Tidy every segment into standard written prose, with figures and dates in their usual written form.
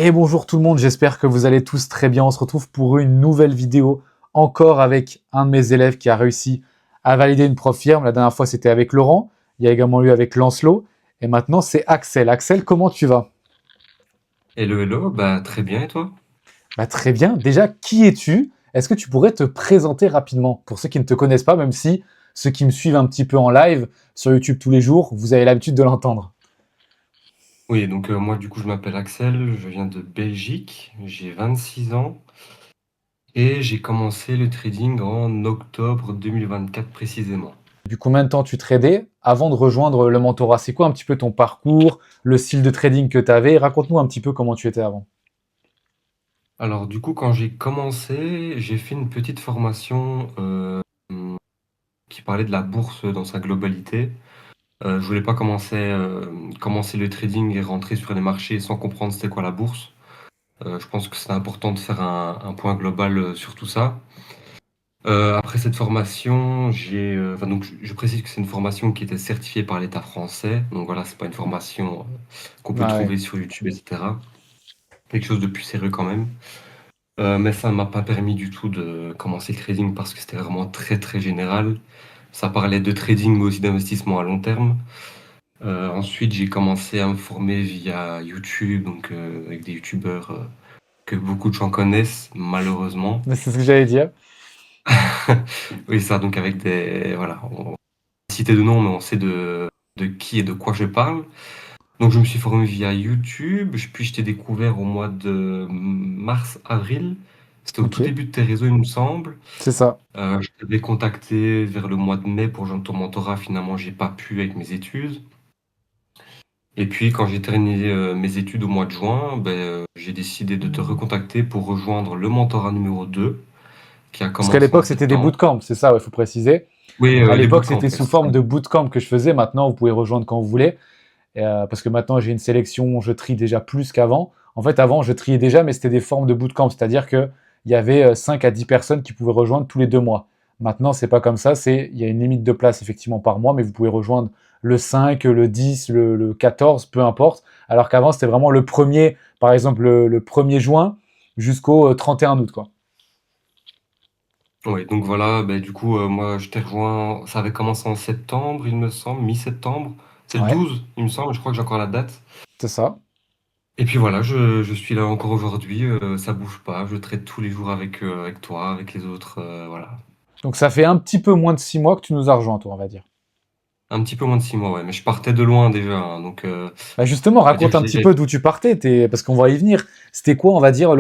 Et bonjour tout le monde, j'espère que vous allez tous très bien. On se retrouve pour une nouvelle vidéo, encore avec un de mes élèves qui a réussi à valider une prof firme. La dernière fois, c'était avec Laurent. Il y a également eu avec Lancelot. Et maintenant, c'est Axel. Axel, comment tu vas? Hello, hello, bah très bien et toi? Bah, très bien. Déjà, qui es-tu? Est-ce que tu pourrais te présenter rapidement pour ceux qui ne te connaissent pas, même si ceux qui me suivent un petit peu en live sur YouTube tous les jours, vous avez l'habitude de l'entendre. Oui, donc moi du coup je m'appelle Axel, je viens de Belgique, j'ai 26 ans et j'ai commencé le trading en octobre 2024 précisément. Depuis combien de temps tu tradais avant de rejoindre le mentorat? C'est quoi un petit peu ton parcours, le style de trading que tu avais? Raconte-nous un petit peu comment tu étais avant. Alors du coup quand j'ai commencé, j'ai fait une petite formation qui parlait de la bourse dans sa globalité. Je voulais pas commencer le trading et rentrer sur les marchés sans comprendre c'était quoi la bourse. Je pense que c'est important de faire un point global sur tout ça. Après cette formation, enfin donc je précise que c'est une formation qui était certifiée par l'État français. Donc voilà, c'est pas une formation qu'on peut Ah ouais. trouver sur YouTube, etc. Quelque chose de plus sérieux quand même. Mais ça ne m'a pas permis du tout de commencer le trading parce que c'était vraiment très très général. Ça parlait de trading mais aussi d'investissement à long terme. Ensuite, j'ai commencé à me former via YouTube, donc avec des YouTubeurs que beaucoup de gens connaissent, malheureusement. C'est ce que j'allais dire. Oui, ça, donc avec des... Voilà, on va citer de nom, mais on sait de qui et de quoi je parle. Donc je me suis formé via YouTube, puis je t'ai découvert au mois de mars, avril. C'était au Ok, tout début de tes réseaux, il me semble. c'est ça. Je t'avais contacté vers le mois de mai pour joindre ton mentorat. Finalement, j'ai pas pu avec mes études. Et puis, quand j'ai terminé mes études au mois de juin, j'ai décidé de te recontacter pour rejoindre le mentorat numéro 2 qui a Parce qu'à commencé en l'époque, c'était des septembre. bootcamps, c'est ça, il faut préciser. Oui, À les l'époque, bootcamps, c'était ouais, sous c'est ça. forme de bootcamp que je faisais. Maintenant, vous pouvez rejoindre quand vous voulez. Parce que maintenant, j'ai une sélection, je trie déjà plus qu'avant. En fait, avant, je triais déjà, mais c'était des formes de bootcamp. C'est-à-dire qu'il y avait 5 à 10 personnes qui pouvaient rejoindre tous les 2 mois. Maintenant, c'est pas comme ça. Il y a une limite de place, effectivement, par mois, mais vous pouvez rejoindre le 5, le 10, le 14, peu importe. Alors qu'avant, c'était vraiment le premier, par exemple, le 1er juin jusqu'au 31 août, quoi. Oui, donc voilà, du coup, moi, je t'ai rejoint. Ça avait commencé en septembre, il me semble, mi-septembre. C'est le Ouais, 12, il me semble, je crois que j'ai encore la date. c'est ça. Et puis voilà, je suis là encore aujourd'hui, ça bouge pas. Je traite tous les jours avec toi, avec les autres, voilà. Donc, ça fait un petit peu moins de 6 mois que tu nous as rejoints, toi, on va dire. Un petit peu moins de 6 mois, ouais, mais je partais de loin déjà, hein, donc Bah justement, on va dire raconte que un petit peu d'où tu partais, parce qu'on va y venir. C'était quoi, on va dire,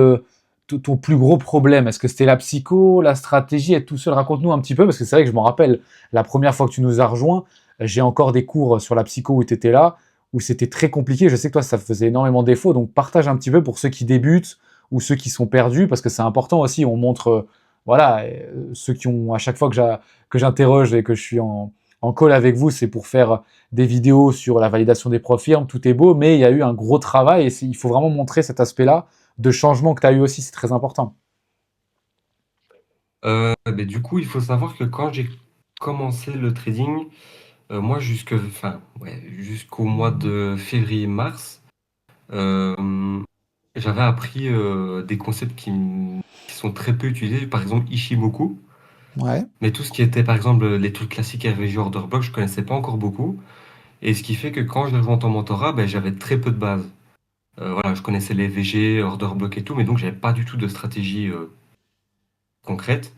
ton plus gros problème? Est-ce que c'était la psycho, la stratégie, être tout seul? Raconte-nous un petit peu, parce que c'est vrai que je me rappelle, la première fois que tu nous as rejoints, j'ai encore des cours sur la psycho où tu étais là, où c'était très compliqué. Je sais que toi, ça faisait énormément défaut, donc partage un petit peu pour ceux qui débutent ou ceux qui sont perdus, parce que c'est important aussi. On montre, voilà, ceux qui ont, à chaque fois que j'interroge et que je suis en call avec vous, c'est pour faire des vidéos sur la validation des profils, tout est beau, mais il y a eu un gros travail et il faut vraiment montrer cet aspect-là de changement que tu as eu aussi, c'est très important. du coup, il faut savoir que quand j'ai commencé le trading, moi jusqu'au mois de février-mars, j'avais appris des concepts qui sont très peu utilisés, par exemple Ishimoku. Ouais. Mais tout ce qui était, par exemple, les trucs classiques RVG Order Block, je connaissais pas encore beaucoup. Et ce qui fait que quand j'ai rejoint ton mentorat, j'avais très peu de bases. Voilà, je connaissais les VG, Order Block et tout, mais donc j'avais pas du tout de stratégie concrète.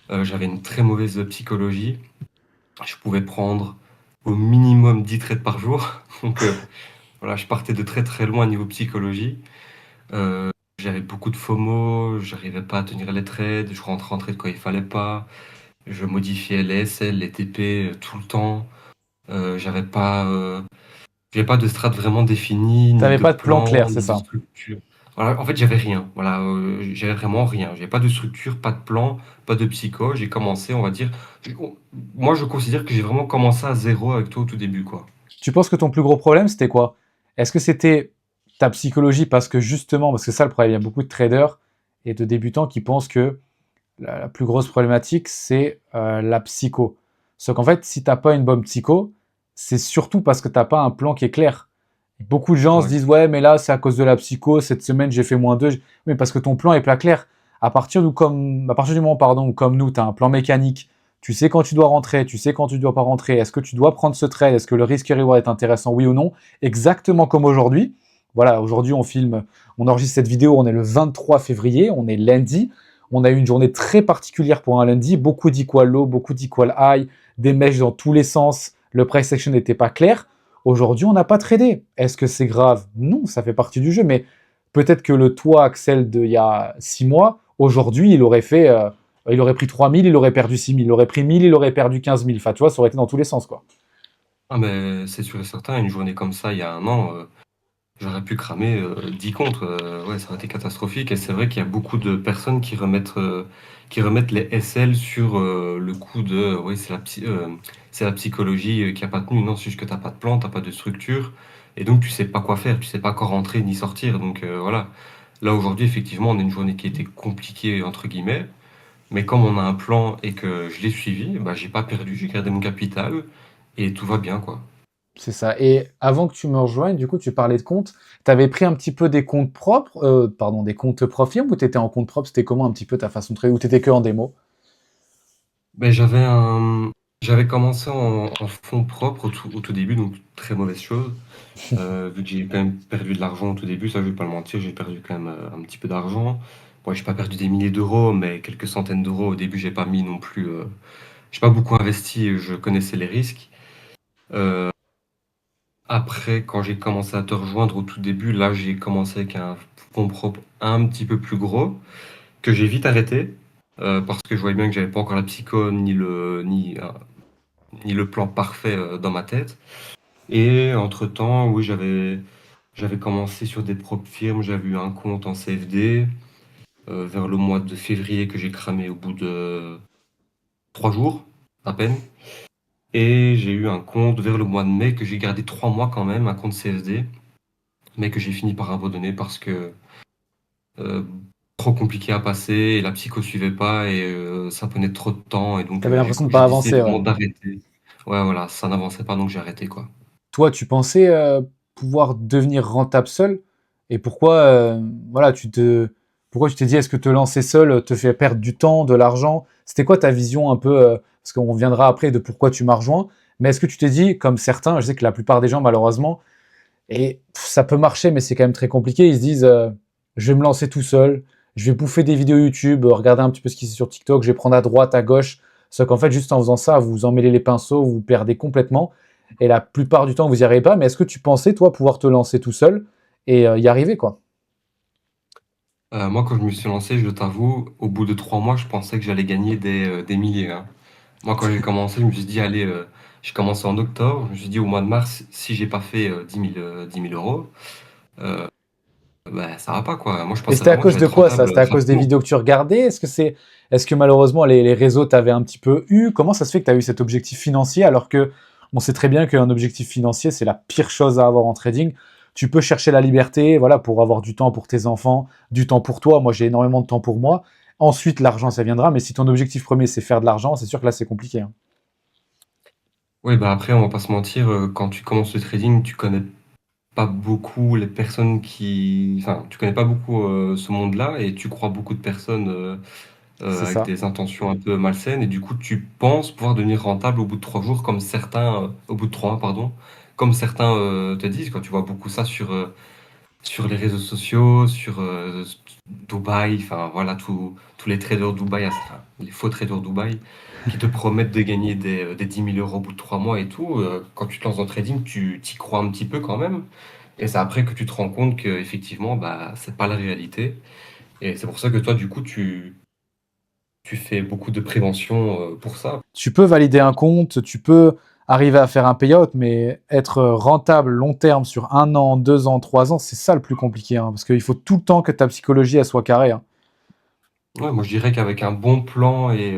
J'avais une très mauvaise psychologie. Je pouvais prendre au minimum 10 trades par jour. Donc voilà, je partais de très très loin niveau psychologie. Euh, J'avais beaucoup de FOMO, j'arrivais pas à tenir les trades, je rentrais en trade quand il fallait pas. Je modifiais les SL, les TP tout le temps. J'avais pas de strat vraiment définie, ni T'avais de pas de plan clair, plan, c'est ni de ça. structure. Voilà, en fait, j'avais rien. Voilà, j'avais vraiment rien. J'avais pas de structure, pas de plan, pas de psycho. J'ai commencé, on va dire. Moi, je considère que j'ai vraiment commencé à zéro avec toi au tout début, quoi. Tu penses que ton plus gros problème, c'était quoi? Est-ce que c'était ta psychologie parce que justement, parce que ça le problème, il y a beaucoup de traders et de débutants qui pensent que la plus grosse problématique, c'est la psycho. Sauf qu'en fait, si t'as pas une bonne psycho, c'est surtout parce que t'as pas un plan qui est clair. Beaucoup de gens se Ouais. disent ouais, mais là, c'est à cause de la psycho. Cette semaine, j'ai fait -2. Mais parce que ton plan est pas clair. À partir du moment, pardon, où comme nous, tu as un plan mécanique, tu sais quand tu dois rentrer, tu sais quand tu dois pas rentrer. Est-ce que tu dois prendre ce trade? Est-ce que le risque reward est intéressant, oui ou non? Exactement comme aujourd'hui. Voilà, aujourd'hui, on enregistre cette vidéo, on est le 23 février, on est lundi. On a eu une journée très particulière pour un lundi. Beaucoup d'equal low, beaucoup d'equal high, des mèches dans tous les sens. Le price action n'était pas clair. Aujourd'hui, on n'a pas tradé. Est-ce que c'est grave? Non, ça fait partie du jeu, mais peut-être que le toi, Axel, d'il y a 6 mois, aujourd'hui, il aurait pris 3000, il aurait perdu 6000, il aurait pris 1000, il aurait perdu 15 000. Enfin, tu vois, ça aurait été dans tous les sens, quoi. Ah, mais c'est sûr et certain, une journée comme ça, il y a un an, j'aurais pu cramer 10 contre. Ouais, ça aurait été catastrophique. Et c'est vrai qu'il y a beaucoup de personnes qui remettent les SL sur le coup de ouais, c'est la psychologie qui a pas tenu. Non, c'est juste que t'as pas de plan, t'as pas de structure. Et donc, tu sais pas quoi faire, tu sais pas quand rentrer ni sortir. Donc, voilà. Là, aujourd'hui, effectivement, on a une journée qui était compliquée, entre guillemets. Mais comme on a un plan et que je l'ai suivi, bah, j'ai pas perdu, j'ai gardé mon capital et tout va bien, quoi. C'est ça. Et avant que tu me rejoignes, du coup, tu parlais de comptes. Tu avais pris un petit peu des comptes propres, pardon, des comptes Profirm ou tu étais en compte propre? C'était comment un petit peu ta façon de trader ou tu étais que en démo? Ben, j'avais commencé en fonds propres au tout début, donc très mauvaise chose. Vu que j'ai quand même perdu de l'argent au tout début, ça je vais pas le mentir, j'ai perdu quand même un petit peu d'argent. Bon, j'ai pas perdu des milliers d'euros, mais quelques centaines d'euros. Au début, j'ai pas mis non plus. J'ai pas beaucoup investi, je connaissais les risques. Euh, Après, quand j'ai commencé à te rejoindre au tout début, là, j'ai commencé avec un fonds propre un petit peu plus gros, que j'ai vite arrêté, parce que je voyais bien que j'avais pas encore la psycho ni le plan parfait dans ma tête. Et entre-temps, oui, j'avais commencé sur des propres firmes, j'avais eu un compte en CFD vers le mois de février que j'ai cramé au bout de 3 jours à peine. Et j'ai eu un compte vers le mois de mai que j'ai gardé 3 mois quand même, un compte CFD, mais que j'ai fini par abandonner parce que euh, trop compliqué à passer et la psycho suivait pas et ça prenait trop de temps et donc Tu avais l'impression de j'ai pas décidé avancer, vraiment ouais. d'arrêter. Ouais, voilà, ça n'avançait pas donc j'ai arrêté quoi. Toi, tu pensais pouvoir devenir rentable seul? Et pourquoi, voilà, pourquoi tu t'es dit, est-ce que te lancer seul te fait perdre du temps, de l'argent? C'était quoi ta vision un peu, parce qu'on reviendra après de pourquoi tu m'as rejoint, mais est-ce que tu t'es dit, comme certains, je sais que la plupart des gens, malheureusement, et ça peut marcher, mais c'est quand même très compliqué, ils se disent, je vais me lancer tout seul, je vais bouffer des vidéos YouTube, regarder un petit peu ce qui est sur TikTok, je vais prendre à droite, à gauche, sauf qu'en fait, juste en faisant ça, vous vous emmêlez les pinceaux, vous vous perdez complètement. Et la plupart du temps, vous n'y arrivez pas. Mais est-ce que tu pensais, toi, pouvoir te lancer tout seul et y arriver, quoi? Moi, quand je me suis lancé, je t'avoue, au bout de 3 mois, je pensais que j'allais gagner des milliers, hein. Moi, quand j'ai commencé, je me suis dit, allez, j'ai commencé en octobre, je me suis dit, au mois de mars, si j'ai pas fait 10 000 euros, euh, bah, ça va pas, quoi. Moi, je Et pensais c'était à vraiment que cause j'allais de être quoi ça? rentable C'était à cause des rapidement. vidéos que tu regardais? Est-ce que malheureusement les réseaux t'avaient un petit peu eu? Comment ça se fait que tu as eu cet objectif financier alors que on sait très bien qu'un objectif financier c'est la pire chose à avoir en trading. Tu peux chercher la liberté, voilà, pour avoir du temps pour tes enfants, du temps pour toi. Moi, j'ai énormément de temps pour moi. Ensuite, l'argent, ça viendra. Mais si ton objectif premier, c'est faire de l'argent, c'est sûr que là, c'est compliqué, hein. Oui, bah après, on va pas se mentir, quand tu commences le trading, tu connais pas beaucoup les personnes qui... Enfin, tu connais pas beaucoup ce monde-là et tu crois beaucoup de personnes C'est avec ça. des intentions un peu malsaines et du coup, tu penses pouvoir devenir rentable au bout de 3 jours comme certains... au bout de 3 mois, pardon, comme certains te disent, quand tu vois beaucoup ça sur les réseaux sociaux, sur Dubaï, enfin voilà, tous les traders Dubaï, enfin, les faux traders Dubaï, qui te promettent de gagner des 10 000 euros au bout de 3 mois et tout. Quand tu te lances dans le trading, tu t'y crois un petit peu quand même. Et c'est après que tu te rends compte que effectivement, bah, c'est pas la réalité. Et c'est pour ça que toi, du coup, tu fais beaucoup de prévention pour ça. Tu peux valider un compte, tu peux arriver à faire un payout, mais être rentable long terme sur 1 an, 2 ans, 3 ans, c'est ça le plus compliqué, hein, parce qu'il faut tout le temps que ta psychologie elle soit carrée, hein. Ouais, moi, je dirais qu'avec un bon plan et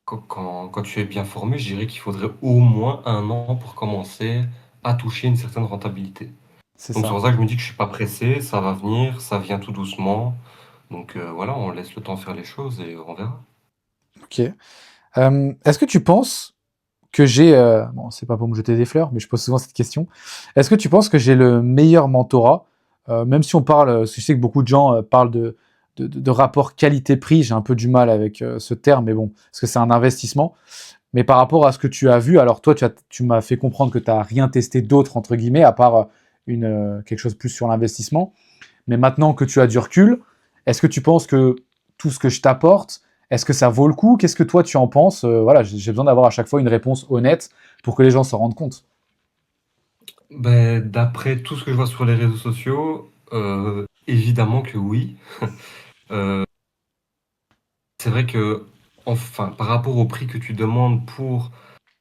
quand tu es bien formé, je dirais qu'il faudrait au moins un an pour commencer à toucher une certaine rentabilité. C'est Donc c'est ça. pour ça que je me dis que je suis pas pressé, ça va venir, ça vient tout doucement. Donc voilà, on laisse le temps faire les choses et on verra. Ok. Est-ce que tu penses que j'ai, bon, c'est pas pour me jeter des fleurs, mais je pose souvent cette question. Est-ce que tu penses que j'ai le meilleur mentorat, même si on parle, parce que je sais que beaucoup de gens parlent de rapport qualité-prix, j'ai un peu du mal avec ce terme, mais bon, parce que c'est un investissement. Mais par rapport à ce que tu as vu, alors toi, tu m'as fait comprendre que tu n'as rien testé d'autre, entre guillemets, à part quelque chose plus sur l'investissement. Mais maintenant que tu as du recul, est-ce que tu penses que tout ce que je t'apporte, est-ce que ça vaut le coup? Qu'est-ce que toi tu en penses? Voilà, j'ai besoin d'avoir à chaque fois une réponse honnête pour que les gens s'en rendent compte. Ben, d'après tout ce que je vois sur les réseaux sociaux, évidemment que oui. Euh, c'est vrai que, enfin, par rapport au prix que tu demandes pour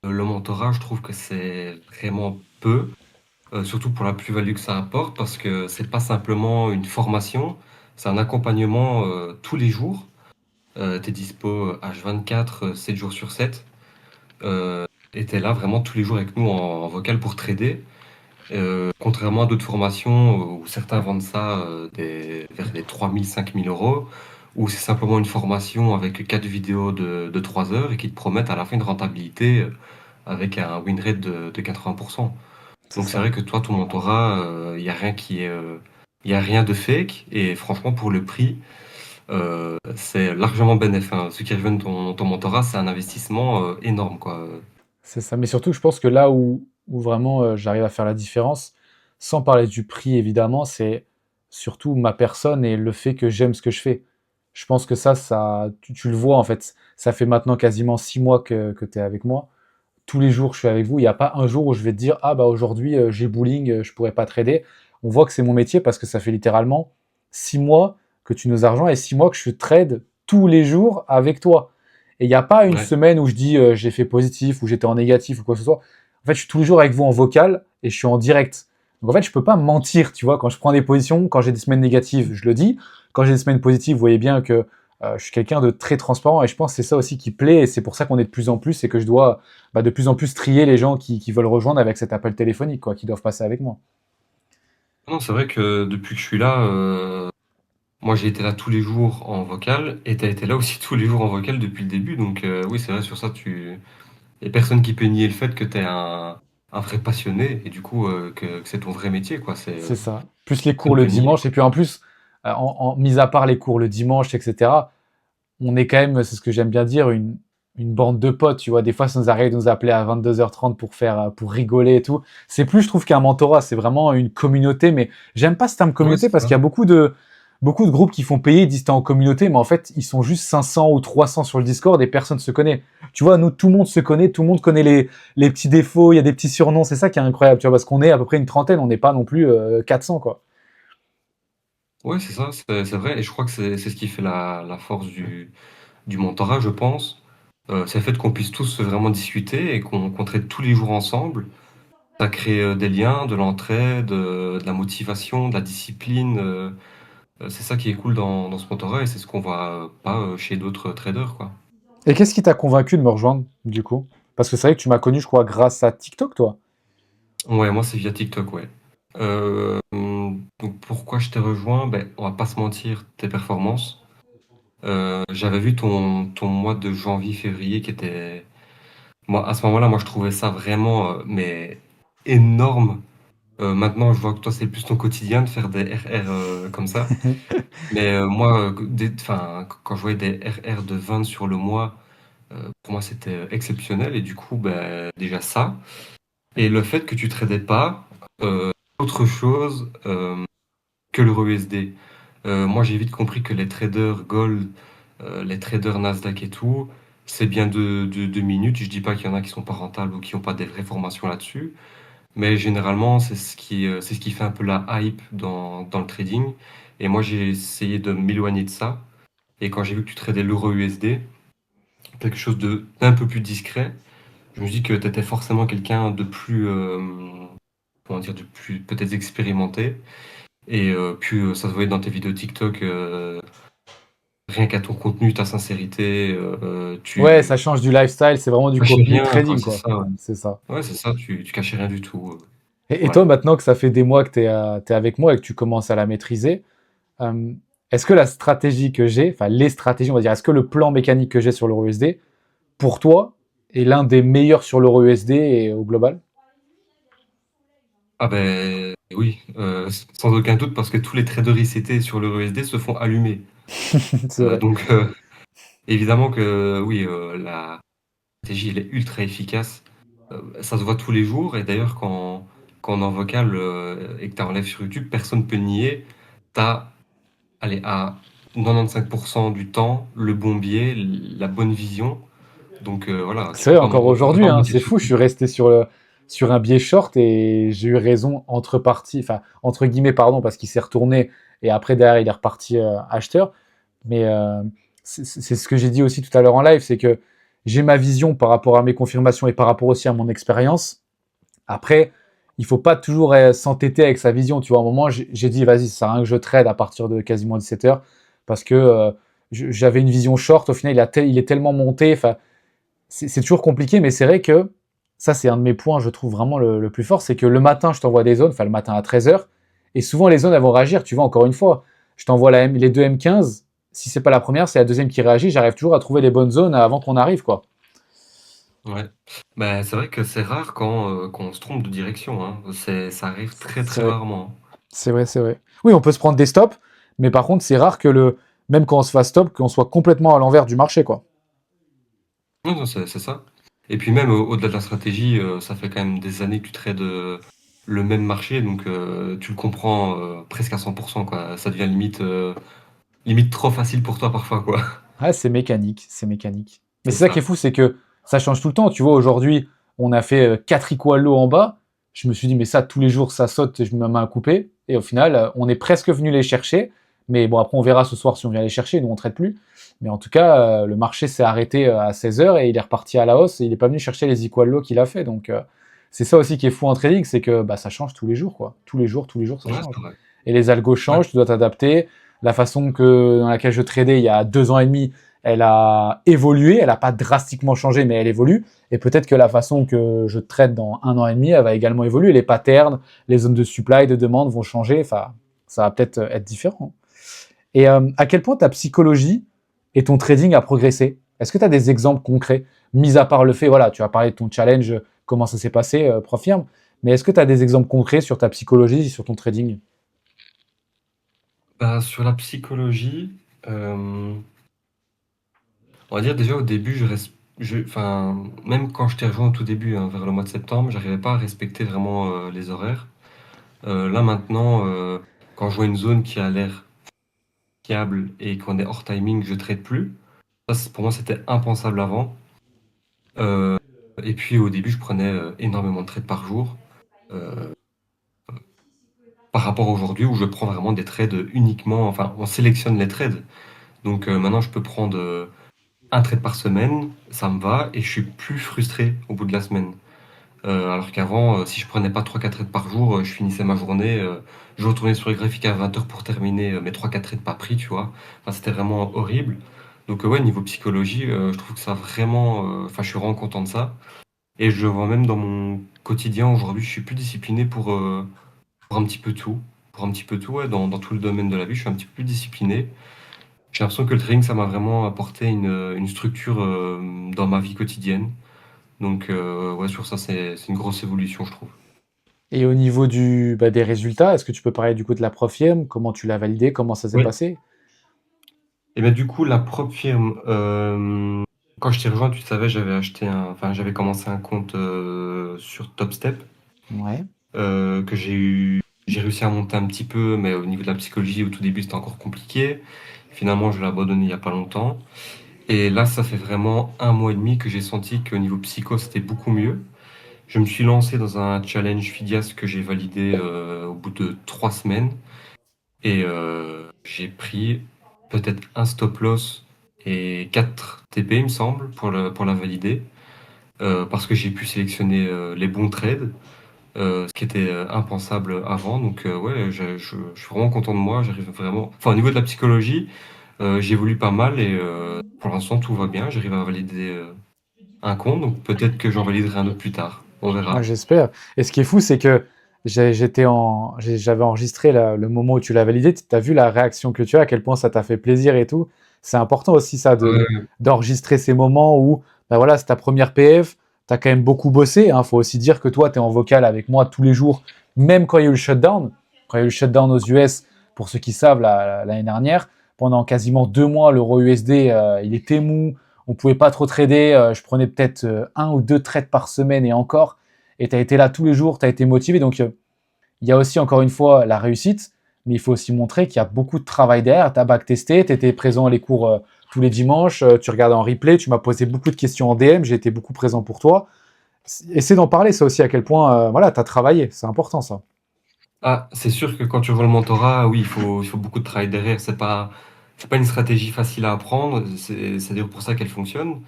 le mentorat, je trouve que c'est vraiment peu, surtout pour la plus-value que ça apporte, parce que c'est pas simplement une formation, c'est un accompagnement tous les jours. Tu es dispo H24, 7 jours sur 7. Et tu es là vraiment tous les jours avec nous en vocal pour trader. Contrairement à d'autres formations où certains vendent ça vers les 3 000, 5 000 euros, où c'est simplement une formation avec 4 vidéos de 3 heures et qui te promettent à la fin une rentabilité avec un win rate de 80%. C'est Donc c'est ça. vrai que toi, ton mentorat, il n'y a rien y a rien de fake. Et franchement, pour le prix, c'est largement bénéfique, hein. Ceux qui rejoignent ton mentorat, c'est un investissement énorme, quoi. C'est ça. Mais surtout, je pense que là où vraiment j'arrive à faire la différence, sans parler du prix évidemment, c'est surtout ma personne et le fait que j'aime ce que je fais. Je pense que tu le vois en fait. Ça fait maintenant quasiment 6 mois que tu es avec moi. Tous les jours, je suis avec vous. Il n'y a pas un jour où je vais te dire, ah bah aujourd'hui, j'ai bowling, je pourrais pas trader. On voit que c'est mon métier parce que ça fait littéralement 6 mois que tu nous as rejoints et 6 mois que je trade tous les jours avec toi. Et il n'y a pas une Ouais. semaine où je dis j'ai fait positif ou j'étais en négatif ou quoi que ce soit. En fait, je suis tous les jours avec vous en vocal et je suis en direct. Donc en fait, je peux pas mentir, tu vois, quand je prends des positions, quand j'ai des semaines négatives, je le dis. Quand j'ai des semaines positives, vous voyez bien que je suis quelqu'un de très transparent et je pense que c'est ça aussi qui plaît et c'est pour ça qu'on est de plus en plus et que je dois de plus en plus trier les gens qui veulent rejoindre avec cet appel téléphonique, quoi, qui doivent passer avec moi. Non, c'est vrai que depuis que je suis là, moi j'ai été là tous les jours en vocal et tu as été là aussi tous les jours en vocal depuis le début. Donc oui, c'est vrai, sur ça, il y a personne qui peut nier le fait que tu es un vrai passionné et du coup que c'est ton vrai métier, quoi. C'est ça. Plus les cours Personne le peut nier, dimanche quoi. et puis en plus, mis à part les cours le dimanche, etc., on est quand même, c'est ce que j'aime bien dire, une bande de potes, tu vois. Des fois, ça nous arrive de nous appeler à 22h30 pour rigoler et tout. C'est plus, je trouve, qu'un mentorat, c'est vraiment une communauté, mais j'aime pas ce terme Ouais, communauté c'est parce ça. qu'il y a beaucoup de groupes qui font payer, ils disent t'es en communauté, mais en fait, ils sont juste 500 ou 300 sur le Discord et personne se connaît. Tu vois, nous, tout le monde se connaît, tout le monde connaît les petits défauts, il y a des petits surnoms, c'est ça qui est incroyable, tu vois, parce qu'on est à peu près une trentaine, on n'est pas non plus 400, quoi. Ouais, c'est ça, c'est vrai. Et je crois que c'est ce qui fait la force du mentorat, je pense. C'est le fait qu'on puisse tous vraiment discuter et qu'on traite tous les jours ensemble. Ça crée des liens, de l'entraide, de la motivation, de la discipline. C'est ça qui est cool dans ce mentorat et c'est ce qu'on voit pas chez d'autres traders, quoi. Et qu'est-ce qui t'a convaincu de me rejoindre, du coup? Parce que c'est vrai que tu m'as connu, je crois, grâce à TikTok, toi. Ouais, moi c'est via TikTok, ouais. Donc pourquoi je t'ai rejoint? Ben, on va pas se mentir, tes performances. J'avais vu ton mois de janvier-février qui était... Moi, à ce moment-là, moi je trouvais ça vraiment mais énorme. Maintenant, je vois que toi, c'est plus ton quotidien de faire des RR comme ça. Mais moi, enfin, quand je voyais des RR de 20 sur le mois, pour moi, c'était exceptionnel. Et du coup, ben, déjà ça. Et le fait que tu tradais pas autre chose que l'euro USD. Moi, j'ai vite compris que les traders Gold, les traders Nasdaq et tout, c'est bien de minutes. Je dis pas qu'il y en a qui sont pas rentables ou qui ont pas des vraies formations là-dessus. Mais généralement, c'est ce qui fait un peu la hype dans le trading. Et moi, j'ai essayé de m'éloigner de ça. Et quand j'ai vu que tu tradais l'euro USD, quelque chose d'un peu plus discret, je me dis que tu étais forcément quelqu'un de plus, comment dire, de plus peut-être expérimenté. Et puis, ça se voyait dans tes vidéos TikTok, rien qu'à ton contenu, ta sincérité, Ouais, ça change du lifestyle, c'est vraiment du cachais contenu rien, quoi, trading, c'est quoi. ça. Ouais, C'est ça. ouais, c'est ça, tu cachais rien du tout. Et Ouais. toi, maintenant que ça fait des mois que t'es avec moi et que tu commences à la maîtriser, euh, est-ce que la stratégie que j'ai, enfin les stratégies, on va dire, est-ce que le plan mécanique que j'ai sur l'euro USD, pour toi, et l'un des meilleurs sur l'euro USD et au global. Ah ben oui, sans aucun doute, parce que tous les traders ICT sur l'EURUSD se font allumer. C'est vrai. Donc évidemment que oui, la stratégie, elle est ultra efficace. Ça se voit tous les jours, et d'ailleurs quand on est en vocal et que tu es en live sur YouTube, personne ne peut le nier. Tu as, allez, à 95% du temps, le bon biais, la bonne vision. Donc voilà, C'est vrai, encore on peut aujourd'hui, pas hein, monter c'est sur fou. Je tout. suis resté sur un biais short et j'ai eu raison entre parties, enfin, entre guillemets, pardon, parce qu'il s'est retourné et après, derrière, il est reparti acheteur. Mais c'est ce que j'ai dit aussi tout à l'heure en live, c'est que j'ai ma vision par rapport à mes confirmations et par rapport aussi à mon expérience. Après, il faut pas toujours s'entêter avec sa vision. Tu vois, à un moment, j'ai dit, vas-y, ça sert à rien que je trade à partir de quasiment 17 heures parce que j'avais une vision short. Au final, il est tellement monté. Enfin, c'est toujours compliqué, mais c'est vrai que ça, c'est un de mes points, je trouve vraiment le plus fort, c'est que le matin, je t'envoie des zones, enfin le matin à 13 heures, et souvent les zones, elles vont réagir. Tu vois, encore une fois, je t'envoie les deux M15, si c'est pas la première, c'est la deuxième qui réagit, j'arrive toujours à trouver les bonnes zones avant qu'on arrive, quoi. Ouais. Bah, c'est vrai que c'est rare quand on se trompe de direction, hein. Ça arrive très C'est très vrai, rarement. c'est vrai, c'est vrai. Oui, on peut se prendre des stops, mais par contre, c'est rare que même quand on se fasse stop, qu'on soit complètement à l'envers du marché, quoi. Non, non, c'est ça. Et puis même au-delà de la stratégie, ça fait quand même des années que tu trades le même marché, donc tu le comprends presque à 100%, quoi. Ça devient limite trop facile pour toi parfois, quoi. Ouais, c'est mécanique, c'est mécanique. Mais C'est c'est ça qui est ça. fou, c'est que ça change tout le temps. Tu vois, aujourd'hui, on a fait 4 equal low en bas. Je me suis dit, mais ça, tous les jours, ça saute et je me mets ma main à couper. Et au final, on est presque venu les chercher. Mais bon, après, on verra ce soir si on vient les chercher. Nous, on ne traite plus. Mais en tout cas, le marché s'est arrêté à 16 heures et il est reparti à la hausse et il n'est pas venu chercher les equal low qu'il a fait. Donc, c'est ça aussi qui est fou en trading, c'est que bah, ça change tous les jours, quoi. Tous les jours, ça Ouais, change. c'est vrai. Et les algos Ouais, changent, tu dois t'adapter. La façon dans laquelle je tradais il y a 2 ans et demi, elle a évolué, elle n'a pas drastiquement changé, mais elle évolue. Et peut-être que la façon que je trade dans 1 an et demi, elle va également évoluer. Les patterns, les zones de supply, de demande vont changer. Enfin, ça va peut-être être différent. Et à quel point ta psychologie et ton trading a progressé? Est-ce que tu as des exemples concrets, mis à part le fait, voilà, tu as parlé de ton challenge, comment ça s'est passé, Profirme, mais est-ce que tu as des exemples concrets sur ta psychologie et sur ton trading? bah, sur la psychologie, euh, on va dire déjà au début, enfin, même quand je t'ai rejoint au tout début, hein, vers le mois de septembre, j'arrivais pas à respecter vraiment les horaires. Là maintenant, quand je vois une zone qui a l'air fiable et qu'on est hors timing, je trade plus. Ça, pour moi, c'était impensable avant. Euh, et puis au début, je prenais énormément de trades par jour. euh, Par rapport à aujourd'hui où je prends vraiment des trades uniquement, enfin, on sélectionne les trades. Donc maintenant, je peux prendre un trade par semaine, ça me va, et je suis plus frustré au bout de la semaine. Alors qu'avant, si je prenais pas trois quatre trades par jour, je finissais ma journée, je retournais sur les graphiques à 20 heures pour terminer mes trois quatre trades pas pris, tu vois. Enfin, c'était vraiment horrible. Donc ouais, niveau psychologie, je trouve que ça vraiment, enfin, je suis vraiment content de ça. Et je vois même dans mon quotidien aujourd'hui, je suis plus discipliné pour un petit peu tout. Pour un petit peu tout, ouais, dans tout le domaine de la vie, je suis un petit peu plus discipliné. J'ai l'impression que le trading, ça m'a vraiment apporté une structure dans ma vie quotidienne. Donc, ouais, sur ça, c'est une grosse évolution, je trouve. Et au niveau des résultats, est-ce que tu peux parler du coup de la Profirme? Comment tu l'as validé? Comment ça s'est Oui. passé? Et bien, du coup, la propre firme, quand je t'ai rejoint, tu savais, enfin, j'avais commencé un compte sur TopStep Ouais. que j'ai réussi à monter un petit peu, mais au niveau de la psychologie, au tout début, c'était encore compliqué. Finalement, je l'ai abandonné il y a pas longtemps. Et là, ça fait vraiment un mois et demi que j'ai senti qu'au niveau psycho, c'était beaucoup mieux. Je me suis lancé dans un challenge Fidias que j'ai validé au bout de 3 semaines. Et j'ai pris peut-être un stop loss et 4 TP, il me semble, pour la valider. Parce que j'ai pu sélectionner les bons trades, ce qui était impensable avant. Donc ouais, je suis vraiment content de moi. J'arrive vraiment... Enfin, au niveau de la psychologie, j'évolue pas mal et pour l'instant, tout va bien. J'arrive à valider un compte, donc peut-être que j'en validerai un autre plus tard. On Ouais, verra. j'espère. Et ce qui est fou, c'est que j'avais enregistré le moment où tu l'as validé. Tu as vu la réaction que tu as, à quel point ça t'a fait plaisir et tout. C'est important aussi ça Ouais, d'enregistrer ces moments où, bah voilà, c'est ta première PF, tu as quand même beaucoup bossé. Hein. Faut aussi dire que toi, tu es en vocal avec moi tous les jours, même quand il y a eu le shutdown. Quand il y a eu le shutdown aux US, pour ceux qui savent, l'année dernière, pendant quasiment 2 mois, l'euro USD, il était mou. On pouvait pas trop trader. Je prenais peut-être 1 ou 2 trades par semaine et encore. Et tu as été là tous les jours, tu as été motivé. Donc, il y a aussi, encore une fois, la réussite, mais il faut aussi montrer qu'il y a beaucoup de travail derrière. Tu as backtesté, tu étais présent à les cours tous les dimanches, tu regardais en replay, tu m'as posé beaucoup de questions en DM, j'ai été beaucoup présent pour toi. Essaie d'en parler, ça aussi, à quel point voilà, tu as travaillé. C'est important, ça. ah, c'est sûr que quand tu vois le mentorat, oui, il faut beaucoup de travail derrière. C'est pas une stratégie facile à apprendre. C'est d'ailleurs pour ça qu'elle fonctionne.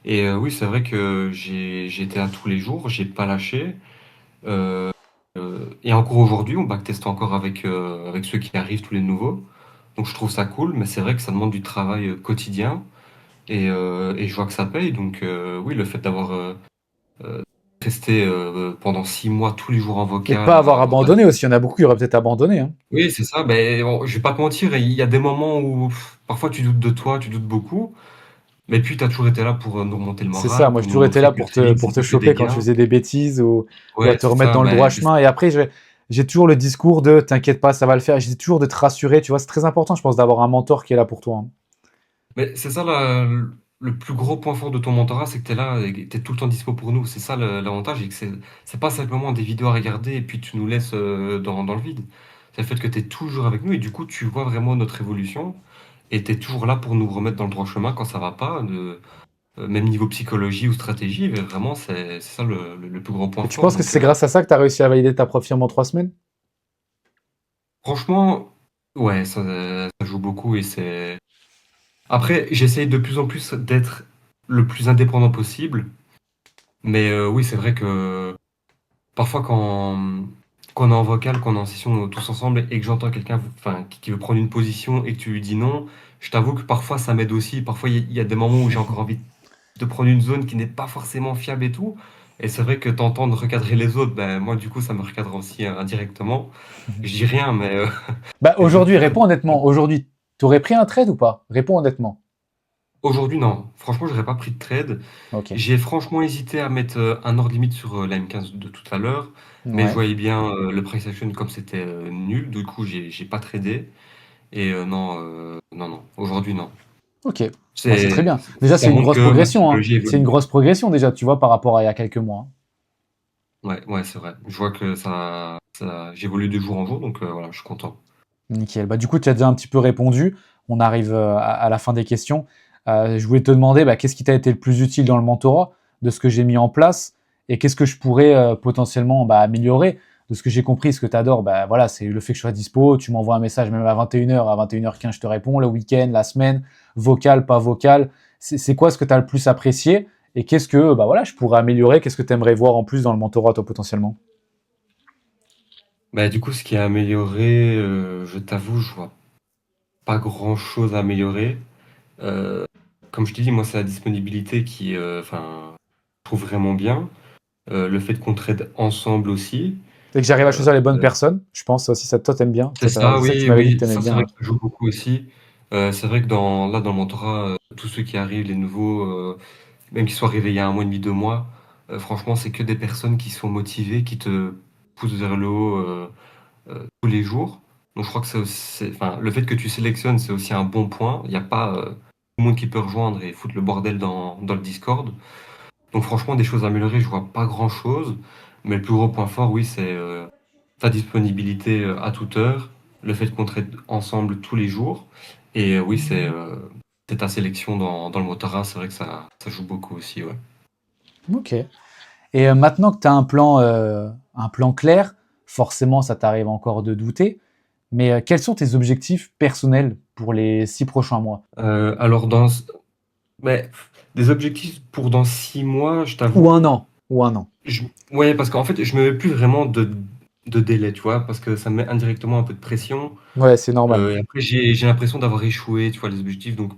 Et oui, c'est vrai que j'ai été là tous les jours, j'ai pas lâché. Euh, et encore aujourd'hui, on backteste encore avec ceux qui arrivent, tous les nouveaux. Donc je trouve ça cool, mais c'est vrai que ça demande du travail quotidien. Et je vois que ça paye. Donc oui, le fait d'avoir euh, resté pendant 6 mois tous les jours en Et de vocal, pas avoir avoir abandonné aussi. Il y en a beaucoup qui auraient peut-être abandonné. Hein. oui, c'est ça. Ben, je vais pas te mentir, il y a des moments où parfois tu doutes de toi, tu doutes beaucoup, mais puis tu as toujours été là pour nous remonter le C'est ça, moral, moi pour j'ai nous toujours été montrer là que le trading, pour c'est te pas que des choper quand tu gains. faisais des bêtises ou à Ouais, te c'est remettre ça. dans le droit Ben, chemin. Et après, j'ai toujours le discours de t'inquiète pas, ça va le faire. J'ai toujours de te rassurer, tu vois, c'est très important, je pense, d'avoir un mentor qui est là pour toi. Hein. mais c'est ça le plus gros point fort de ton mentorat, c'est que tu es là et tu es tout le temps dispo pour nous. C'est ça l'avantage, et que c'est pas simplement des vidéos à regarder et puis tu nous laisses dans le vide. C'est le fait que tu es toujours avec nous et du coup tu vois vraiment notre évolution et tu es toujours là pour nous remettre dans le droit chemin quand ça va pas. Même niveau psychologie ou stratégie, mais vraiment, c'est ça le plus gros point Et tu fort. penses que Donc, c'est grâce à ça que tu as réussi à valider ta prof firme en 3 semaines? franchement, ouais, ça joue beaucoup et c'est. Après, j'essaye de plus en plus d'être le plus indépendant possible, mais oui, c'est vrai que parfois quand on est en vocal, quand on est en session tous ensemble et que j'entends quelqu'un enfin, qui veut prendre une position et que tu lui dis non, je t'avoue que parfois ça m'aide aussi. Parfois, il y a des moments où j'ai encore envie de prendre une zone qui n'est pas forcément fiable et tout. Et c'est vrai que t'entendre recadrer les autres, ben moi du coup ça me recadre aussi indirectement. Je dis rien, mais Bah mais du aujourd'hui, coup réponds honnêtement. Aujourd'hui, tu aurais pris un trade ou pas? Réponds honnêtement. aujourd'hui non. Franchement, j'aurais pas pris de trade. Ok. J'ai franchement hésité à mettre un ordre limite sur la M15 de tout à l'heure, mais je Ouais. voyais bien le price action comme c'était nul. Du coup, j'ai pas tradé. Et non, non, non. Aujourd'hui, non. Ok. Bah, c'est très C'est bien. Déjà, ça c'est une montre grosse que ma progression. Hein. psychologie C'est une évolue. grosse progression déjà, tu vois, par rapport à il y a quelques mois. Hein. Ouais, ouais, c'est vrai. Je vois que j'évolue de jour en jour, donc voilà, je suis content. Nickel. Bah, du coup, tu as déjà un petit peu répondu. On arrive à la fin des questions. Je voulais te demander bah, qu'est-ce qui t'a été le plus utile dans le mentorat de ce que j'ai mis en place et qu'est-ce que je pourrais potentiellement bah, améliorer. De ce que j'ai compris, ce que tu adores, bah, voilà, c'est le fait que je sois dispo. Tu m'envoies un message même à 21h, à 21h15, je te réponds. Le week-end, la semaine, vocal, pas vocal. C'est quoi ce que tu as le plus apprécié et qu'est-ce que bah, voilà, je pourrais améliorer? Qu'est-ce que tu aimerais voir en plus dans le mentorat, toi, potentiellement? Bah, du coup, ce qui a amélioré, je t'avoue, je vois pas grand-chose à améliorer. Euh, Comme je te dis, moi, c'est la disponibilité qui, enfin, je trouve vraiment bien. Le fait qu'on trade ensemble aussi. Et que j'arrive à Euh, choisir les bonnes personnes. Je pense aussi ça, toi, t'aimes bien. c'est ça, Je sais que tu oui, m'avais dit que oui, t'aimais ça c'est bien. vrai Ouais. que ça joue beaucoup aussi. C'est vrai que là, dans le mentorat, tous ceux qui arrivent, les nouveaux, même qui soient arrivés il y a un mois et demi, 2 mois, franchement, c'est que des personnes qui sont motivées, qui te poussent vers le haut tous les jours. Donc je crois que enfin, le fait que tu sélectionnes, c'est aussi un bon point. Il n'y a pas tout le monde qui peut rejoindre et foutre le bordel dans le Discord. Donc franchement, des choses à améliorer, je vois pas grand-chose. Mais le plus gros point fort, oui, c'est ta disponibilité à toute heure, le fait qu'on traite ensemble tous les jours. Et oui, c'est ta sélection dans le Motara, c'est vrai que ça joue beaucoup aussi, ouais. Ok. Et maintenant que tu as un plan clair, forcément, ça t'arrive encore de douter. Mais quels sont tes objectifs personnels pour les 6 prochains mois? Alors, mais, des objectifs pour dans 6 mois, je Ou t'avoue, un an. Ou un an. ouais, parce qu'en fait, je me mets plus vraiment de délai, tu vois, parce que ça me met indirectement un peu de pression. Ouais, c'est normal. Et après, j'ai l'impression d'avoir échoué, tu vois, les objectifs, donc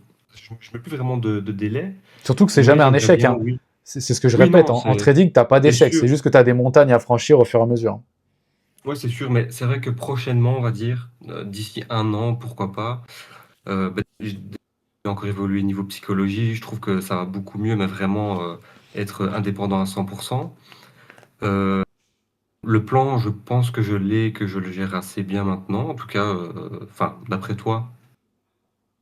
je mets plus vraiment de délai, Surtout que c'est mais jamais un j'aimerais échec. bien, Hein. oui. C'est ce que je Oui, répète. non, En trading, t'as pas c'est d'échec. sûr. C'est juste que tu as des montagnes à franchir au fur et à mesure. Ouais, c'est sûr, mais c'est vrai que prochainement, on va dire, d'ici un an, pourquoi pas, j'ai encore évolué niveau psychologie, je trouve que ça va beaucoup mieux, mais vraiment être indépendant à 100%. Euh, le plan, je pense que je l'ai, que je le gère assez bien maintenant, en tout cas, enfin, d'après toi,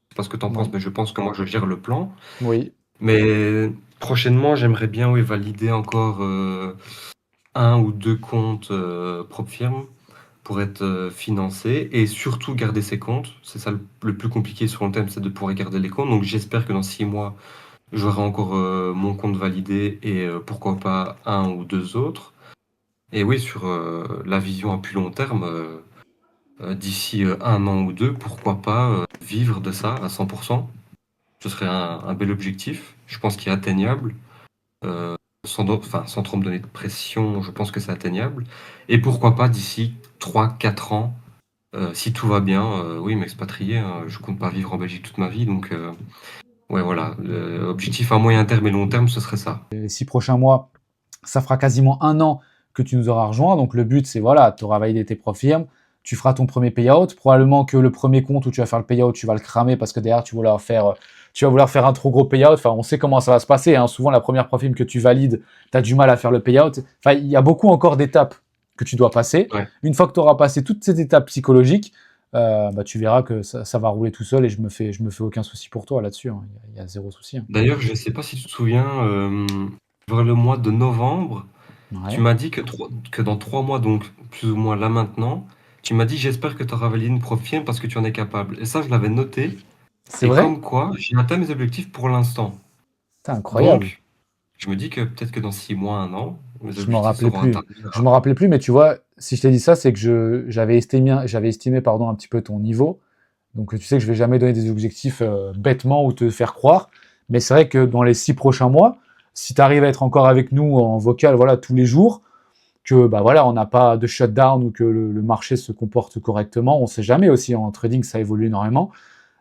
je sais pas ce que tu en penses, Oui. mais je pense que moi, je gère le plan. Oui. Mais prochainement, j'aimerais bien, oui, valider encore un ou deux comptes propre firme pour être financé et surtout garder ses comptes. C'est ça le plus compliqué sur le thème, c'est de pouvoir garder les comptes. Donc j'espère que dans 6 mois, j'aurai encore mon compte validé et pourquoi pas un ou deux autres. Et oui, sur la vision à plus long terme, d'ici un an ou deux, pourquoi pas vivre de ça à 100%. Ce serait un bel objectif. Je pense qu'il est atteignable. Euh, sans trop me donner de pression, je pense que c'est atteignable. Et pourquoi pas d'ici 3 4 ans, si tout va bien, oui, m'expatrier, hein. Je compte pas vivre en Belgique toute ma vie, donc ouais, voilà. L'objectif à moyen terme et long terme, ce serait ça. Les 6 prochains mois, ça fera quasiment un an que tu nous auras rejoint. Donc le but, c'est voilà, tu auras validé tes profirmes, tu feras ton premier payout. Probablement que le premier compte où tu vas faire le payout, tu vas le cramer parce que derrière, tu vas vouloir faire un trop gros payout. Enfin, on sait comment ça va se passer, hein. Souvent, la première profirme que tu valides, tu as du mal à faire le payout. Enfin, il y a beaucoup encore d'étapes que tu dois passer. Ouais. Une fois que tu auras passé toutes ces étapes psychologiques, bah, tu verras que ça va rouler tout seul et je me fais aucun souci pour toi là-dessus, hein. Il y a zéro souci, hein. D'ailleurs, je sais pas si tu te souviens, vers le mois de novembre, tu Ouais. m'as dit que dans 3 mois, donc plus ou moins là maintenant, tu m'as dit j'espère que tu auras validé une profirme parce que tu en es capable. Et ça, je l'avais noté. C'est Et vrai? comme quoi, j'ai atteint mes objectifs pour l'instant. C'est incroyable. Donc, je me dis que peut-être que dans 6 mois, un an, mes Je m'en objectifs rappelais seront atteints. plus. Je m'en rappelais plus, mais tu vois, si je t'ai dit ça, c'est que j'avais estimé pardon, un petit peu ton niveau. Donc tu sais que je vais jamais donner des objectifs bêtement ou te faire croire. Mais c'est vrai que dans les 6 prochains mois, si tu arrives à être encore avec nous en vocal, voilà, tous les jours, que bah voilà, on n'a pas de shutdown ou que le marché se comporte correctement, on ne sait jamais aussi en trading, ça évolue énormément.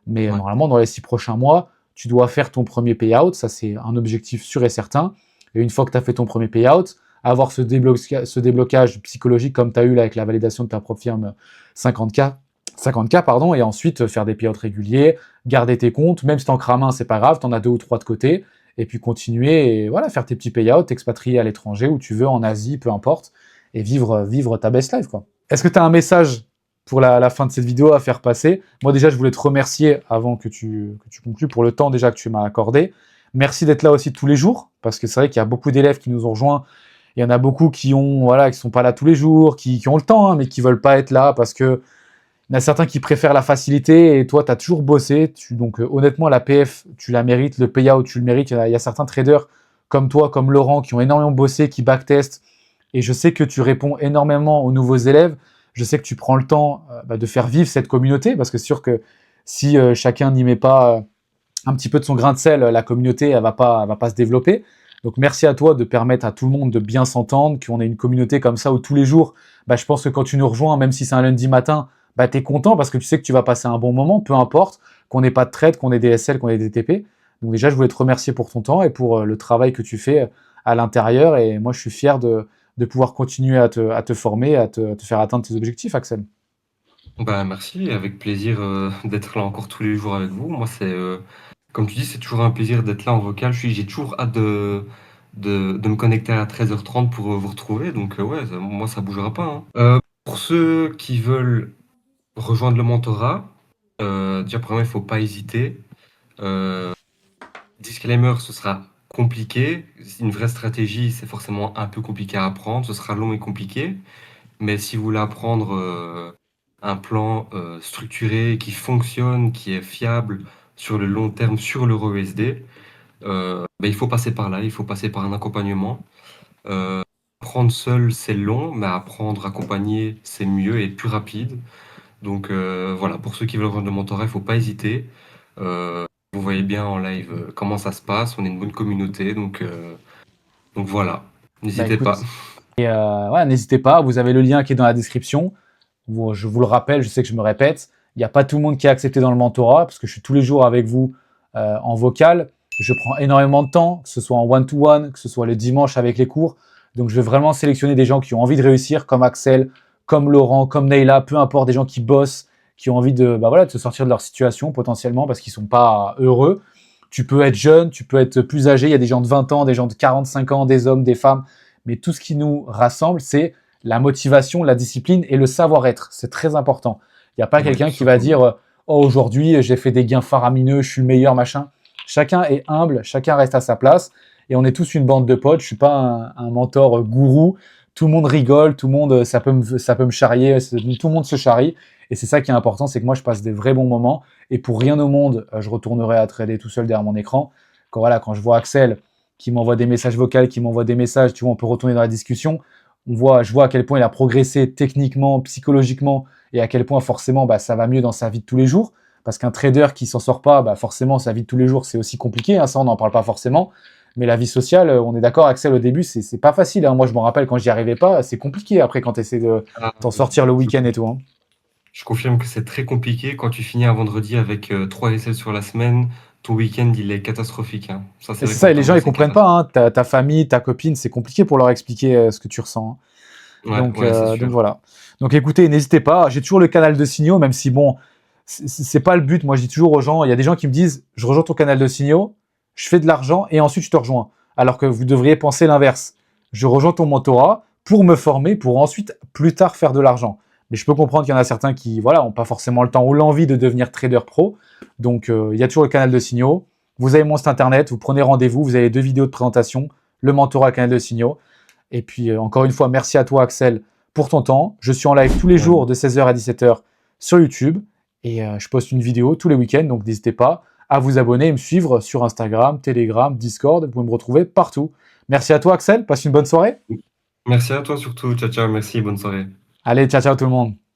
Mais Ouais. normalement, dans les 6 prochains mois, tu dois faire ton premier payout. Ça, c'est un objectif sûr et certain. Et une fois que tu as fait ton premier payout, avoir ce déblocage psychologique comme tu as eu là avec la validation de ta propre firme 50K, 50K pardon, et ensuite faire des payouts réguliers, garder tes comptes, même si tu en crames un, c'est pas grave, tu en as deux ou trois de côté, et puis continuer et voilà, faire tes petits payouts, t'expatrier à l'étranger où tu veux, en Asie, peu importe, et vivre ta best life, quoi. Est-ce que tu as un message pour la fin de cette vidéo à faire passer? Moi déjà, je voulais te remercier avant que tu conclues pour le temps déjà que tu m'as accordé. Merci d'être là aussi tous les jours, parce que c'est vrai qu'il y a beaucoup d'élèves qui nous ont rejoints. Il y en a beaucoup qui sont pas là tous les jours, qui ont le temps, hein, mais qui veulent pas être là parce que il y en a certains qui préfèrent la facilité et toi, tu as toujours bossé. Donc honnêtement, la PF, tu la mérites, le payout, tu le mérites. Il y a certains traders comme toi, comme Laurent, qui ont énormément bossé, qui backtestent. Et je sais que tu réponds énormément aux nouveaux élèves. Je sais que tu prends le temps de faire vivre cette communauté, parce que c'est sûr que si chacun n'y met pas un petit peu de son grain de sel, la communauté, elle va pas se développer. Donc merci à toi de permettre à tout le monde de bien s'entendre, qu'on ait une communauté comme ça où tous les jours, je pense que quand tu nous rejoins, même si c'est un lundi matin, tu es content parce que tu sais que tu vas passer un bon moment, peu importe qu'on n'ait pas de trade, qu'on ait des SL, qu'on ait des TP. Donc déjà, je voulais te remercier pour ton temps et pour le travail que tu fais à l'intérieur. Et moi, je suis fier de pouvoir continuer à te former, à te faire atteindre tes objectifs, Axel. Bah, merci, avec plaisir d'être là encore tous les jours avec vous. Moi, comme tu dis, c'est toujours un plaisir d'être là en vocal. J'ai toujours hâte de me connecter à 13h30 pour vous retrouver. Donc, ouais, moi, ça bougera pas, hein. Pour ceux qui veulent rejoindre le mentorat, déjà, premièrement, il faut pas hésiter. Euh, Disclaimer, ce sera compliqué. Une vraie stratégie, c'est forcément un peu compliqué à apprendre. Ce sera long et compliqué. Mais si vous voulez apprendre un plan structuré qui fonctionne, qui est fiable sur le long terme, sur l'euro USD, il faut passer par là, il faut passer par un accompagnement. Apprendre seul, c'est long, mais apprendre accompagné, c'est mieux et plus rapide. Donc voilà, pour ceux qui veulent rejoindre le mentorat, il ne faut pas hésiter. Vous voyez bien en live comment ça se passe, on est une bonne communauté, donc voilà, n'hésitez pas. Écoute, ouais, n'hésitez pas, vous avez le lien qui est dans la description. Je vous le rappelle, je sais que je me répète, il n'y a pas tout le monde qui est accepté dans le mentorat, parce que je suis tous les jours avec vous en vocal. Je prends énormément de temps, que ce soit en one-to-one, que ce soit le dimanche avec les cours. Donc je vais vraiment sélectionner des gens qui ont envie de réussir, comme Axel, comme Laurent, comme Neila, peu importe, des gens qui bossent, qui ont envie de, bah voilà, de se sortir de leur situation potentiellement parce qu'ils sont pas heureux. Tu peux être jeune, tu peux être plus âgé, il y a des gens de 20 ans, des gens de 45 ans, des hommes, des femmes, mais tout ce qui nous rassemble, c'est la motivation, la discipline et le savoir-être. C'est très important. Il n'y a pas Ouais, quelqu'un qui va surtout. dire oh, aujourd'hui, j'ai fait des gains faramineux, je suis le meilleur, machin. Chacun est humble, chacun reste à sa place et on est tous une bande de potes. Je suis pas un mentor gourou. Tout le monde rigole, tout le monde, ça peut me charrier, tout le monde se charrie. Et c'est ça qui est important, c'est que moi, je passe des vrais bons moments. Et pour rien au monde, je retournerai à trader tout seul derrière mon écran. Quand, voilà, quand je vois Axel qui m'envoie des messages vocaux, qui m'envoie des messages, tu vois, on peut retourner dans la discussion. Je vois à quel point il a progressé techniquement, psychologiquement, et à quel point forcément bah, ça va mieux dans sa vie de tous les jours. Parce qu'un trader qui s'en sort pas, bah, forcément sa vie de tous les jours c'est aussi compliqué, hein, ça on n'en parle pas forcément. Mais la vie sociale, on est d'accord, Axel, au début c'est pas facile. Hein. Moi je me rappelle quand j'y arrivais pas, c'est compliqué après quand tu essaies de Ah, t'en sortir le je, week-end et tout. Hein. je confirme que c'est très compliqué quand tu finis un vendredi avec 3 SL sur la semaine. Ton week-end, il est catastrophique, hein. Ça, c'est Et vrai c'est qu'en ça, et les gens tournoi, ils c'est comprennent pas. catastrophique. Hein. Ta famille, ta copine, c'est compliqué pour leur expliquer ce que tu ressens. Hein. Ouais, ouais, c'est Donc sûr. voilà. Donc écoutez, n'hésitez pas. J'ai toujours le canal de signaux, même si bon, c'est pas le but. Moi, je dis toujours aux gens, il y a des gens qui me disent, je rejoins ton canal de signaux, je fais de l'argent et ensuite je te rejoins. Alors que vous devriez penser l'inverse. Je rejoins ton mentorat pour me former, pour ensuite plus tard faire de l'argent. Mais je peux comprendre qu'il y en a certains qui, voilà, ont pas forcément le temps ou l'envie de devenir trader pro. Donc il y a toujours le canal de signaux. Vous avez mon site internet, vous prenez rendez-vous, vous avez 2 vidéos de présentation, le mentorat, le canal de signaux. Et puis, encore une fois, merci à toi, Axel, pour ton temps. Je suis en live tous les jours de 16h à 17h sur YouTube et je poste une vidéo tous les week-ends. Donc, n'hésitez pas à vous abonner et me suivre sur Instagram, Telegram, Discord. Vous pouvez me retrouver partout. Merci à toi, Axel. Passe une bonne soirée. Merci à toi surtout. Ciao, ciao. Merci. Bonne soirée. Allez, ciao, ciao tout le monde.